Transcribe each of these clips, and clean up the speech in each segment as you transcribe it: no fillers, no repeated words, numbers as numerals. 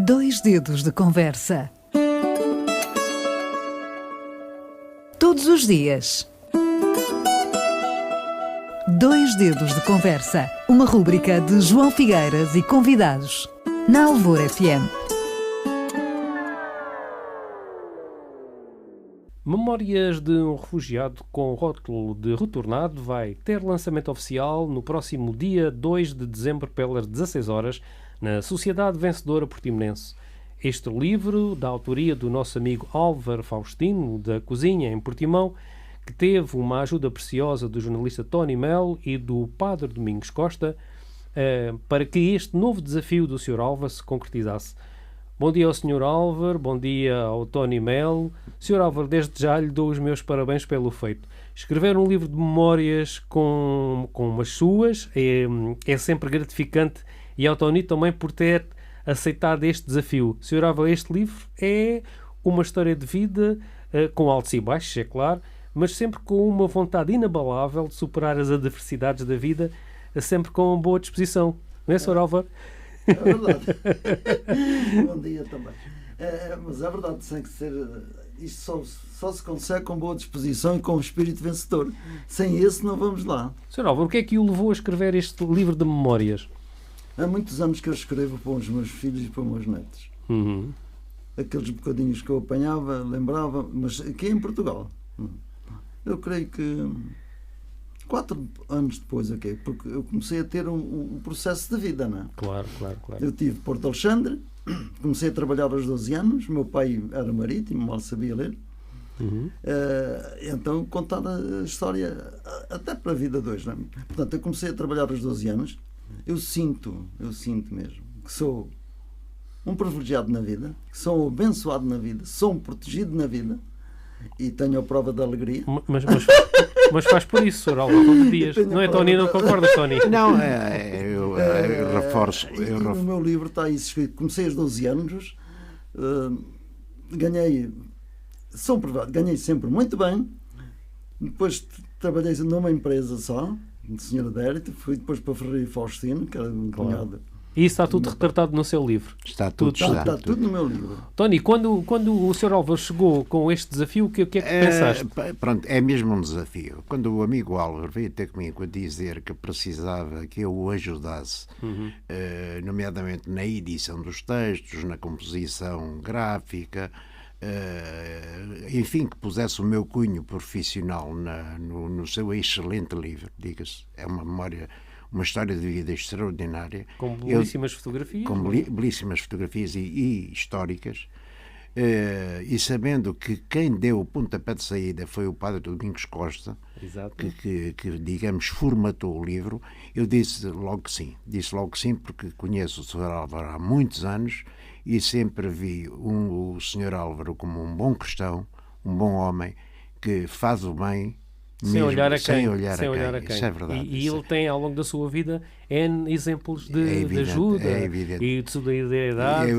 Dois dedos de conversa. Todos os dias. Dois dedos de conversa. Uma rúbrica de João Figueiras e convidados. Na Alvor FM. Memórias de um refugiado com rótulo de retornado vai ter lançamento oficial no próximo dia 2 de dezembro pelas 16 horas na Sociedade Vencedora Portimonense. Este livro, da autoria do nosso amigo Álvaro Faustino, da Cozinha em Portimão, que teve uma ajuda preciosa do jornalista Tony Melo e do padre Domingos Costa, para que este novo desafio do Sr. Álvaro se concretizasse. Bom dia ao Sr. Álvaro, bom dia ao Tony Melo. Sr. Álvaro, desde já lhe dou os meus parabéns pelo feito. Escrever um livro de memórias com umas suas é sempre gratificante, e ao Tony também por ter aceitado este desafio. Sr. Álvaro, este livro é uma história de vida com altos e baixos, é claro, mas sempre com uma vontade inabalável de superar as adversidades da vida, sempre com uma boa disposição. Não é, Sr. Álvaro? É verdade. Bom dia também. Mas é verdade, tem que ser. Isto só se consegue com boa disposição e com um espírito vencedor. Sem esse, não vamos lá. Sr. Álvaro, o que é que o levou a escrever este livro de memórias? Há muitos anos que eu escrevo para os meus filhos e para os meus netos. Uhum. Aqueles bocadinhos que eu apanhava, lembrava, mas aqui em Portugal. Eu creio que 4 anos depois, porque eu comecei a ter um processo de vida, não é? Claro. Eu tive Porto Alexandre, comecei a trabalhar aos 12 anos, meu pai era marítimo, mal sabia ler. Uhum. Então contar a história até para a vida de hoje, não é? Portanto, eu comecei a trabalhar aos 12 anos. Eu sinto mesmo que sou um privilegiado na vida, que sou um abençoado na vida, sou um protegido na vida e tenho a prova da alegria. Mas faz por isso, Sr. Álvaro, todos os dias. Não é, Tony? Não concordas, Tony? Não, eu reforço. No meu livro está isso escrito. Comecei aos 12 anos, ganhei sempre muito bem. Depois trabalhei numa empresa só, de Sr. Adérito, fui depois para Ferreira e Faustino, que era um cunhado. E isso está tudo retratado no seu livro? Está tudo no meu livro. Tony, quando o Sr. Álvaro chegou com este desafio, o que é que pensaste? Pronto, é mesmo um desafio. Quando o amigo Álvaro veio ter comigo a dizer que precisava que eu o ajudasse, nomeadamente na edição dos textos, na composição gráfica, enfim, que pusesse o meu cunho profissional no seu excelente livro, diga-se, é uma memória, uma história de vida extraordinária, com belíssimas fotografias, com belíssimas fotografias e históricas, e sabendo que quem deu o pontapé de saída foi o padre Domingos Costa, que digamos formatou o livro, eu disse logo que sim, porque conheço o Sr. Álvaro há muitos anos e sempre vi o Sr. Álvaro como um bom cristão, um bom homem que faz o bem sem olhar a quem. Isso é verdade. E ele tem, ao longo da sua vida, N exemplos de ajuda e de solidariedade.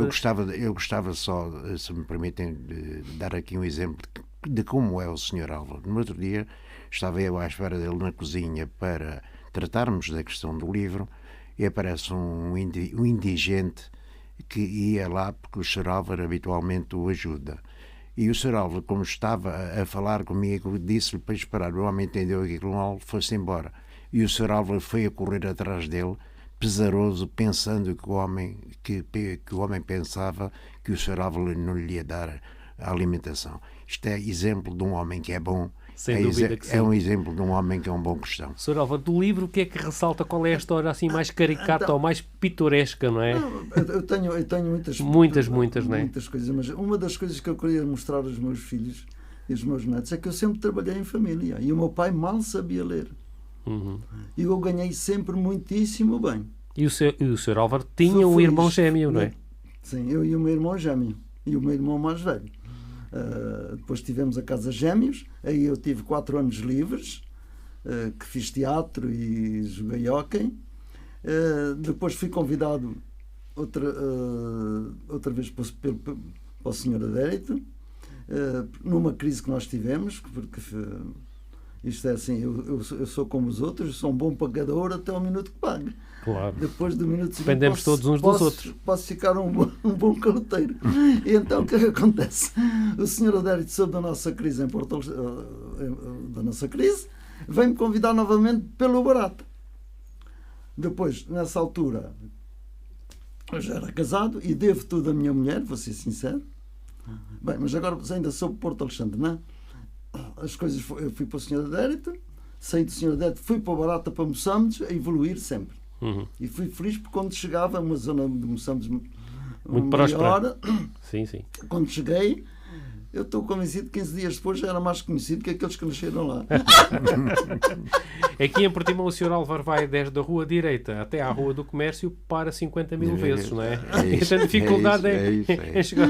Eu gostava só, se me permitem, de dar aqui um exemplo de como é o Sr. Álvaro. No outro dia estava eu à espera dele na cozinha para tratarmos da questão do livro e aparece um indigente que ia lá porque o Sr. Álvaro habitualmente o ajuda. E o Sr. Álvaro, como estava a falar comigo, disse-lhe para esperar. O homem entendeu aquilo, foi-se embora. E o Sr. Álvaro foi a correr atrás dele, pesaroso, pensando que o homem pensava que o Sr. Álvaro não lhe ia dar a alimentação. Isto é exemplo de um homem que é bom. Sem dúvida que sim. É um exemplo de um homem que é um bom cristão. Sr. Álvaro, do livro, o que é que ressalta? Qual é a história assim mais caricata ou mais pitoresca, não é? Eu tenho muitas, não é? Muitas coisas, mas uma das coisas que eu queria mostrar aos meus filhos e aos meus netos é que eu sempre trabalhei em família e o meu pai mal sabia ler. Uhum. E eu ganhei sempre muitíssimo bem. E o Sr. Álvaro tinha um irmão gêmeo, não é? Sim, eu e o meu irmão gêmeo e o meu irmão mais velho. Depois tivemos a Casa Gêmeos, aí eu tive 4 anos livres, que fiz teatro e joguei hóquei. Depois fui convidado outra vez para o Sr. Adérito, numa crise que nós tivemos, porque Isto é assim, eu sou como os outros, sou um bom pagador até ao minuto que pago. Claro. Depois do minuto seguinte Dependemos todos uns dos outros. Posso ficar um bom caloteiro. E então o que é que acontece? O senhor Adérito soube da nossa crise em Porto, da nossa crise, vem-me convidar novamente pelo barato. Depois, nessa altura, eu já era casado e devo tudo à minha mulher, vou ser sincero. Bem, mas agora ainda sou Porto Alexandre, não é? As coisas, eu fui para o Sr. Adérito, saí do Sr. Adérito, fui para o Barata, para Moçambique, a evoluir sempre. E fui feliz porque quando chegava a uma zona de Moçambique muito próspera. Sim, sim. Quando cheguei, eu estou convencido que 15 dias depois já era mais conhecido que aqueles que nasceram lá. Aqui em Portimão o Sr. Álvaro vai desde a Rua Direita até à Rua do Comércio para 50.000 vezes, não é? E a dificuldade é chegar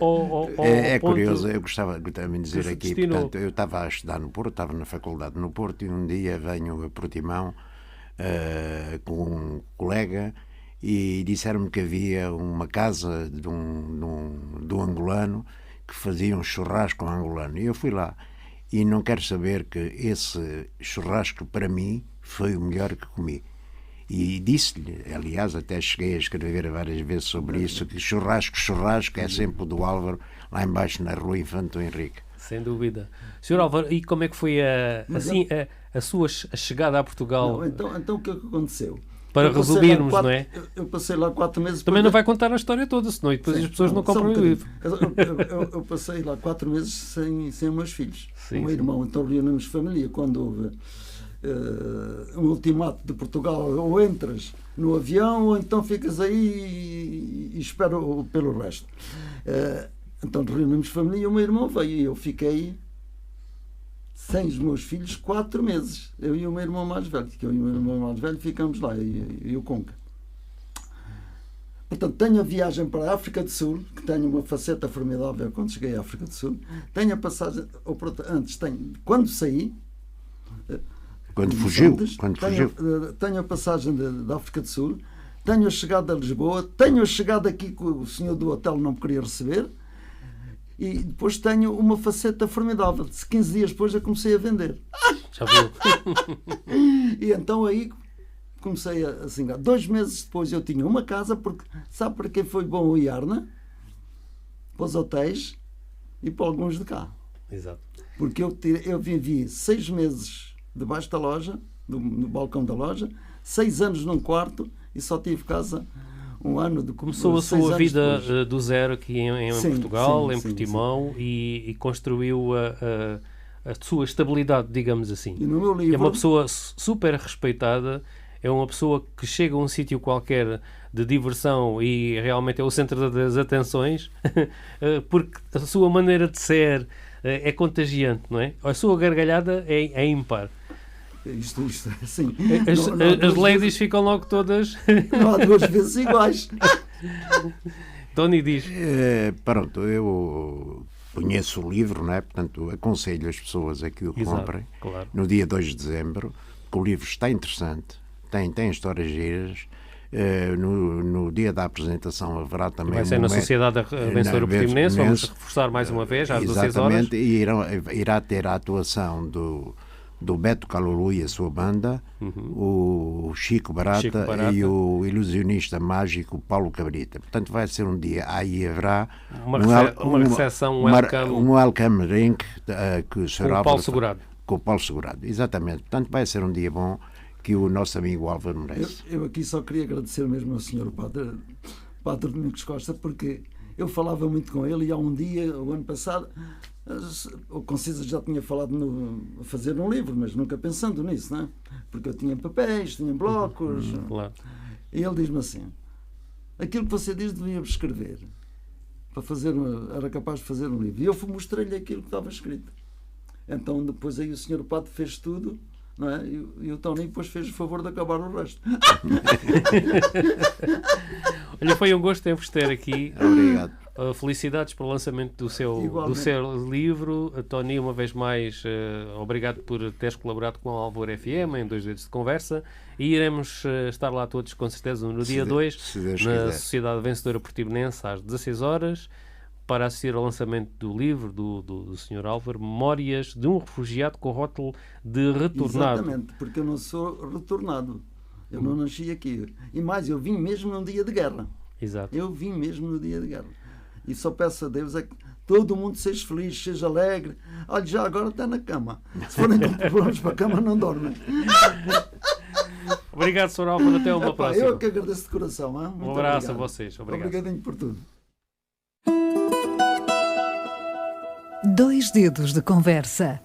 ao É ponto. curioso, eu gostava também de dizer que se aqui, destinou. portanto, eu estava a estudar no Porto, estava na faculdade no Porto e um dia venho a Portimão com um colega e disseram-me que havia uma casa de um angolano que fazia um churrasco angolano. E eu fui lá e não quero saber que esse churrasco para mim foi o melhor que comi. E disse-lhe, aliás, até cheguei a escrever várias vezes sobre isso, que churrasco é sempre o do Álvaro, lá embaixo na Rua Infante Henrique. Sem dúvida. Sr. Álvaro, e como é que foi a sua chegada a Portugal? Não, então o que é que aconteceu? Para resumirmos, não é? Eu passei lá 4 meses... Também não vai contar a história toda, senão depois as pessoas não compram o livro. Eu passei lá 4 meses sem os meus filhos. Sim, o meu sim. irmão, então reunimos família. Quando houve um ultimato de Portugal, ou entras no avião, ou então ficas aí e espero pelo resto. Então reunimos família e o meu irmão veio e eu fiquei sem os meus filhos 4 meses. Eu e o meu irmão mais velho, que eu e o meu irmão mais velho ficamos lá, e o Conca. Portanto, tenho a viagem para a África do Sul, que tenho uma faceta formidável quando cheguei à África do Sul. Tenho a passagem, quando saí, Quando fugiu. Tenho a passagem da África do Sul, tenho a chegada a Lisboa, tenho a chegada aqui que o senhor do hotel não me queria receber, e depois tenho uma faceta formidável. 15 dias depois eu comecei a vender. Já viu? E então aí comecei a singar. 2 meses depois eu tinha uma casa, porque sabe para quem foi bom o Iarna? Para os hotéis e para alguns de cá. Exato. Porque eu vivi 6 meses debaixo da loja, no balcão da loja, 6 anos num quarto e só tive casa um ano. Começou a sua vida do zero aqui em Portugal, em Portimão, e construiu a sua estabilidade, digamos assim. E no meu livro, é uma pessoa super respeitada, é uma pessoa que chega a um sítio qualquer de diversão e realmente é o centro das atenções, porque a sua maneira de ser é contagiante, não é? A sua gargalhada é ímpar. Isto assim. As ladies ficam logo todas. Não há 2 vezes iguais. Tony diz. Pronto, eu conheço o livro, não é? Portanto, aconselho as pessoas a que o comprem. Claro. No dia 2 de dezembro, que o livro está interessante, tem histórias giras. No dia da apresentação haverá também... Vai ser na Sociedade Vencedora Portimonense, vamos reforçar mais uma vez, às 16 horas. Exatamente, e irá ter a atuação do Beto Calulu e a sua banda, o Chico Barata e o ilusionista mágico Paulo Cabrita. Portanto, vai ser um dia, aí haverá uma recepção, um welcome drink que o Sr. com o Paulo Segurado. Com o Paulo Segurado, exatamente. Portanto, vai ser um dia bom que o nosso amigo Álvaro merece. Eu aqui só queria agradecer mesmo ao Sr. Padre Domingos Costa, porque eu falava muito com ele e há um dia, o ano passado, o Concisa já tinha falado a fazer um livro, mas nunca pensando nisso, não é? Porque eu tinha papéis, tinha blocos. Claro. E ele diz-me assim: aquilo que você diz devíamos escrever. Era capaz de fazer um livro. E eu mostrei-lhe aquilo que estava escrito. Então depois aí o Sr. Padre fez tudo, não é? E o Tony depois fez o favor de acabar o resto. Olha, foi um gosto em vos ter aqui. Obrigado. Felicidades pelo lançamento do seu livro. Tony, uma vez mais, obrigado por teres colaborado com a Alvor FM em 2 Dedos de Conversa, e iremos estar lá todos com certeza no dia 2 na Sociedade Vencedora Portimonense às 16 horas para assistir ao lançamento do livro do Sr. Álvaro, Memórias de um Refugiado com rótulo de retornado. Exatamente, porque eu não sou retornado. Eu não nasci aqui. E mais, eu vim mesmo num dia de guerra. Exato. Eu vim mesmo no dia de guerra. E só peço a Deus é que todo mundo seja feliz, seja alegre. Olha, já agora está na cama. Se forem com problemas para a cama, não dormem. Obrigado, Sr. Álvaro. Até uma próxima. Eu que agradeço de coração. Hein? Um abraço a vocês. Obrigado. Obrigadinho por tudo. 2 dedos de conversa.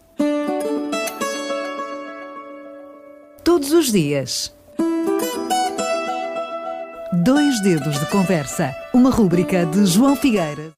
Todos os dias. 2 dedos de conversa. Uma rúbrica de João Figueira.